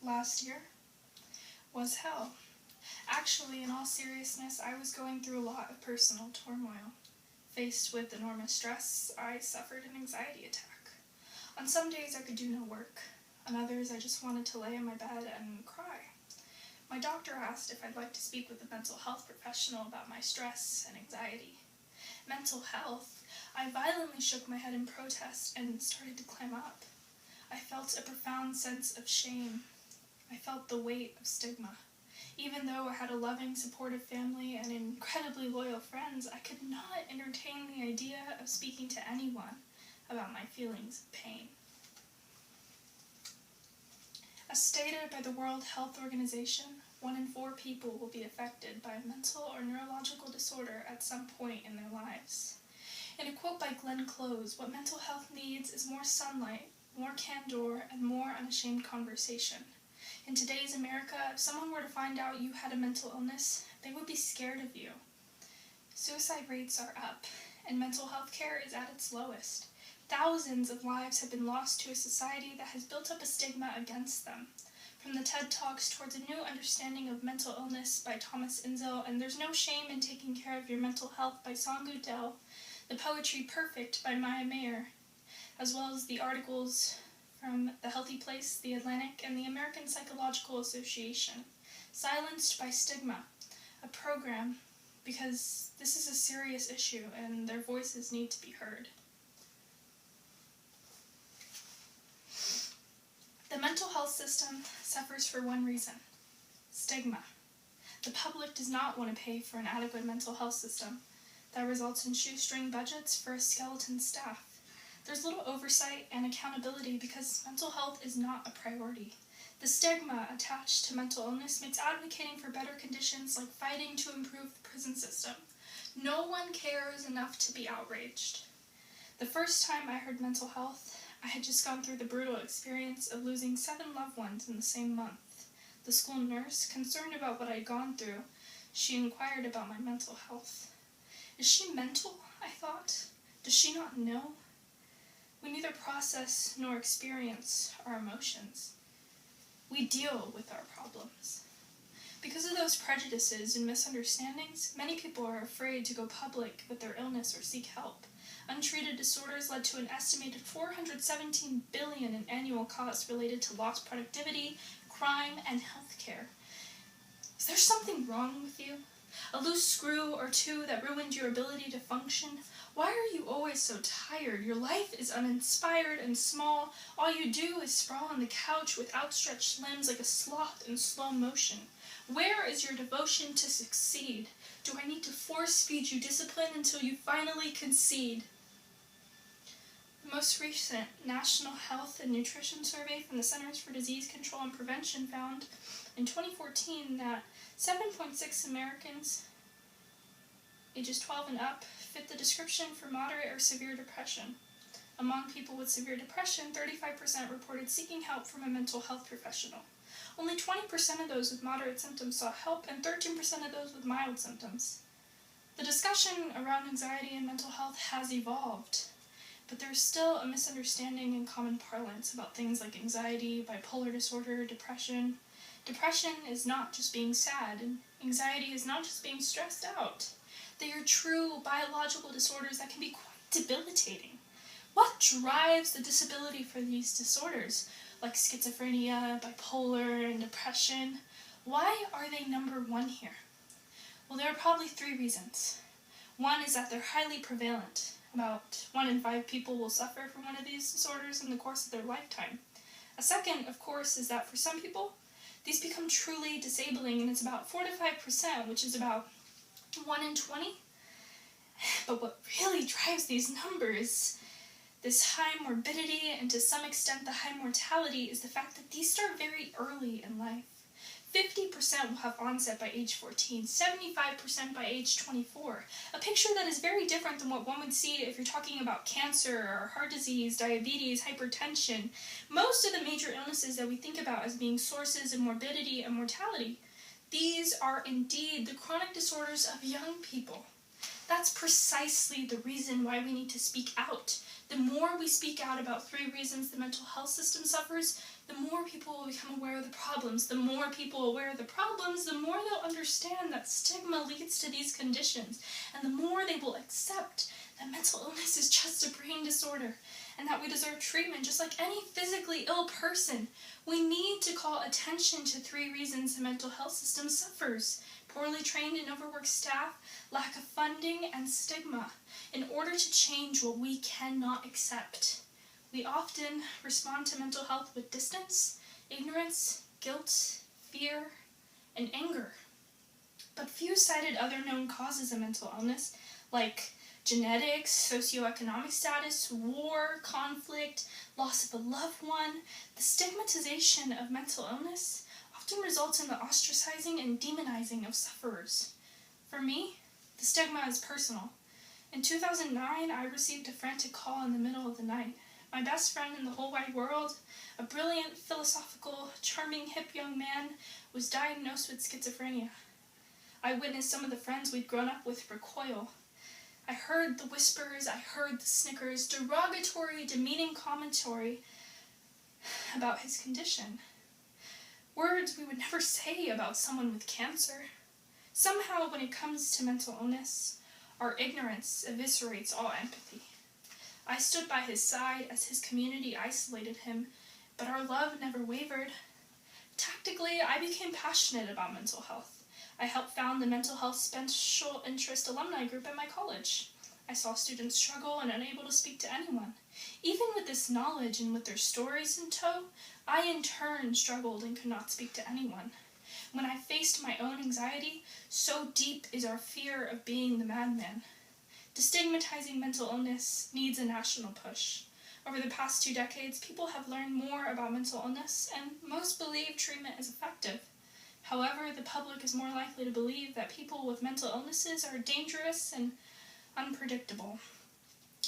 last year was hell. Actually, in all seriousness, I was going through a lot of personal turmoil. Faced with enormous stress, I suffered an anxiety attack. On some days I could do no work. On others I just wanted to lay in my bed and cry. My doctor asked if I'd like to speak with a mental health professional about my stress and anxiety. Mental health? I violently shook my head in protest and started to clam up. I felt a profound sense of shame. I felt the weight of stigma. Even though I had a loving, supportive family and incredibly loyal friends, I could not entertain the idea of speaking to anyone about my feelings of pain. As stated by the World Health Organization, 1 in 4 people will be affected by a mental or neurological disorder at some point in their lives. In a quote by Glenn Close, what mental health needs is more sunlight, more candor, and more unashamed conversation. In today's America, if someone were to find out you had a mental illness, they would be scared of you. Suicide rates are up, and mental health care is at its lowest. Thousands of lives have been lost to a society that has built up a stigma against them. From the TED Talks towards a new understanding of mental illness by Thomas Inzel, and There's No Shame in Taking Care of Your Mental Health by Sangu Dell, the poetry Perfect by Maya Mayer, as well as the articles from The Healthy Place, The Atlantic, and the American Psychological Association, Silenced by Stigma, a program because this is a serious issue and their voices need to be heard. The mental health system suffers for one reason: stigma. The public does not want to pay for an adequate mental health system. That results in shoestring budgets for a skeleton staff. There's little oversight and accountability because mental health is not a priority. The stigma attached to mental illness makes advocating for better conditions like fighting to improve the prison system. No one cares enough to be outraged. The first time I heard mental health, I had just gone through the brutal experience of losing 7 loved ones in the same month. The school nurse, concerned about what I'd gone through, she inquired about my mental health. Is she mental? I thought. Does she not know? We neither process nor experience our emotions. We deal with our problems. Because of those prejudices and misunderstandings, many people are afraid to go public with their illness or seek help. Untreated disorders led to an estimated $417 billion in annual costs related to lost productivity, crime, and healthcare. Is there something wrong with you? A loose screw or two that ruined your ability to function? Why are you always so tired? Your life is uninspired and small. All you do is sprawl on the couch with outstretched limbs like a sloth in slow motion. Where is your devotion to succeed? Do I need to force feed you discipline until you finally concede? The most recent National Health and Nutrition Survey from the Centers for Disease Control and Prevention found in 2014 that 7.6 Americans ages 12 and up fit the description for moderate or severe depression. Among people with severe depression, 35% reported seeking help from a mental health professional. Only 20% of those with moderate symptoms sought help, and 13% of those with mild symptoms. The discussion around anxiety and mental health has evolved, but there's still a misunderstanding in common parlance about things like anxiety, bipolar disorder, depression. Depression is not just being sad, and anxiety is not just being stressed out. They are true biological disorders that can be quite debilitating. What drives the disability for these disorders, like schizophrenia, bipolar, and depression? Why are they number 1 here? Well, there are probably 3 reasons. One is that they're highly prevalent. About 1 in 5 people will suffer from one of these disorders in the course of their lifetime. A second, of course, is that for some people, these become truly disabling, and it's about 4 to 5%, which is about 1 in 20. But what really drives these numbers, this high morbidity and to some extent the high mortality, is the fact that these start very early in life. 50% will have onset by age 14, 75% by age 24. A picture that is very different than what one would see if you're talking about cancer or heart disease, diabetes, hypertension. Most of the major illnesses that we think about as being sources of morbidity and mortality, these are indeed the chronic disorders of young people. That's precisely the reason why we need to speak out. The more we speak out about 3 reasons the mental health system suffers, the more people will become aware of the problems. The more people aware of the problems, the more they'll understand that stigma leads to these conditions, and the more they will accept that mental illness is just a brain disorder, and that we deserve treatment just like any physically ill person. We need to call attention to 3 reasons the mental health system suffers: poorly trained and overworked staff, lack of funding, and stigma, in order to change what we cannot accept. We often respond to mental health with distance, ignorance, guilt, fear, and anger. But few cited other known causes of mental illness, like genetics, socioeconomic status, war, conflict, loss of a loved one. The stigmatization of mental illness often results in the ostracizing and demonizing of sufferers. For me, the stigma is personal. In 2009, I received a frantic call in the middle of the night. My best friend in the whole wide world, a brilliant, philosophical, charming, hip young man, was diagnosed with schizophrenia. I witnessed some of the friends we'd grown up with recoil. I heard the whispers, I heard the snickers, derogatory, demeaning commentary about his condition. Words we would never say about someone with cancer. Somehow, when it comes to mental illness, our ignorance eviscerates all empathy. I stood by his side as his community isolated him, but our love never wavered. Tactically, I became passionate about mental health. I helped found the Mental Health Special Interest Alumni Group at my college. I saw students struggle and unable to speak to anyone. Even with this knowledge and with their stories in tow, I in turn struggled and could not speak to anyone. When I faced my own anxiety, so deep is our fear of being the madman. Destigmatizing mental illness needs a national push. Over the past 2 decades, people have learned more about mental illness, and most believe treatment is effective. However, the public is more likely to believe that people with mental illnesses are dangerous and unpredictable.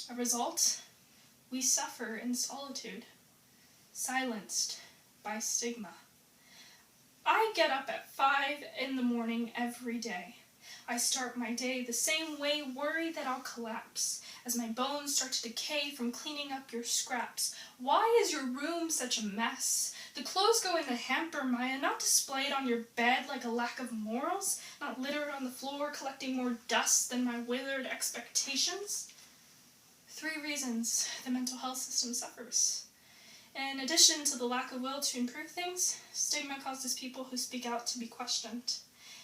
A result, we suffer in solitude, silenced by stigma. I get up at 5 in the morning every day. I start my day the same way, worried that I'll collapse, as my bones start to decay from cleaning up your scraps. Why is your room such a mess? The clothes go in the hamper, Maya, not displayed on your bed like a lack of morals, not littered on the floor, collecting more dust than my withered expectations. 3 reasons the mental health system suffers. In addition to the lack of will to improve things, stigma causes people who speak out to be questioned.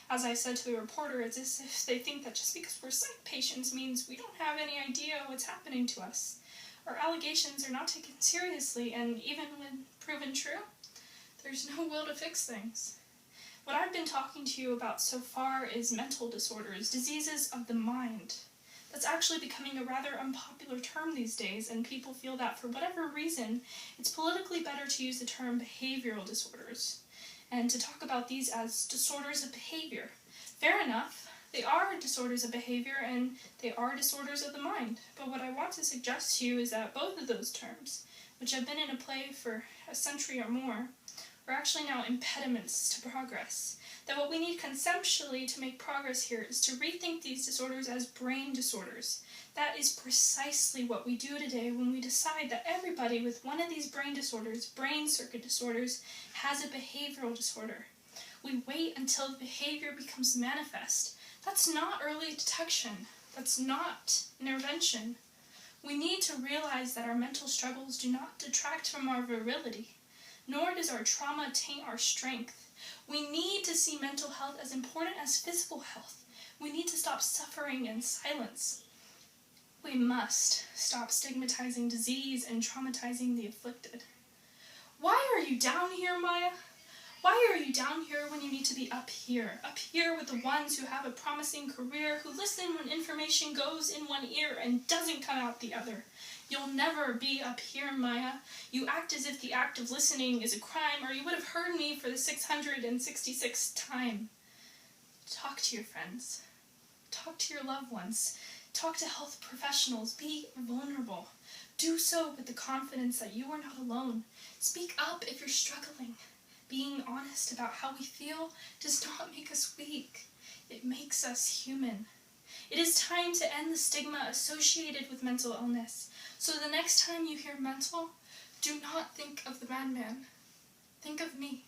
As I said to the reporter, it's as if they think that just because we're psych patients means we don't have any idea what's happening to us. Our allegations are not taken seriously, and even when proven true, there's no will to fix things. What I've been talking to you about so far is mental disorders, diseases of the mind. That's actually becoming a rather unpopular term these days, and people feel that for whatever reason, it's politically better to use the term behavioral disorders, and to talk about these as disorders of behavior. Fair enough, they are disorders of behavior, and they are disorders of the mind. But what I want to suggest to you is that both of those terms, which have been in a play for a century or more, are actually now impediments to progress. That what we need conceptually to make progress here is to rethink these disorders as brain disorders. That is precisely what we do today when we decide that everybody with one of these brain disorders, brain circuit disorders, has a behavioral disorder. We wait until the behavior becomes manifest. That's not early detection. That's not intervention. We need to realize that our mental struggles do not detract from our virility, nor does our trauma taint our strength. We need to see mental health as important as physical health. We need to stop suffering in silence. We must stop stigmatizing disease and traumatizing the afflicted. Why are you down here, Maya? Why are you down here when you need to be up here with the ones who have a promising career, who listen when information goes in one ear and doesn't come out the other? You'll never be up here, Maya. You act as if the act of listening is a crime, or you would have heard me for the 666th time. Talk to your friends. Talk to your loved ones. Talk to health professionals. Be vulnerable. Do so with the confidence that you are not alone. Speak up if you're struggling. Being honest about how we feel does not make us weak. It makes us human. It is time to end the stigma associated with mental illness. So the next time you hear mental, do not think of the madman. Think of me.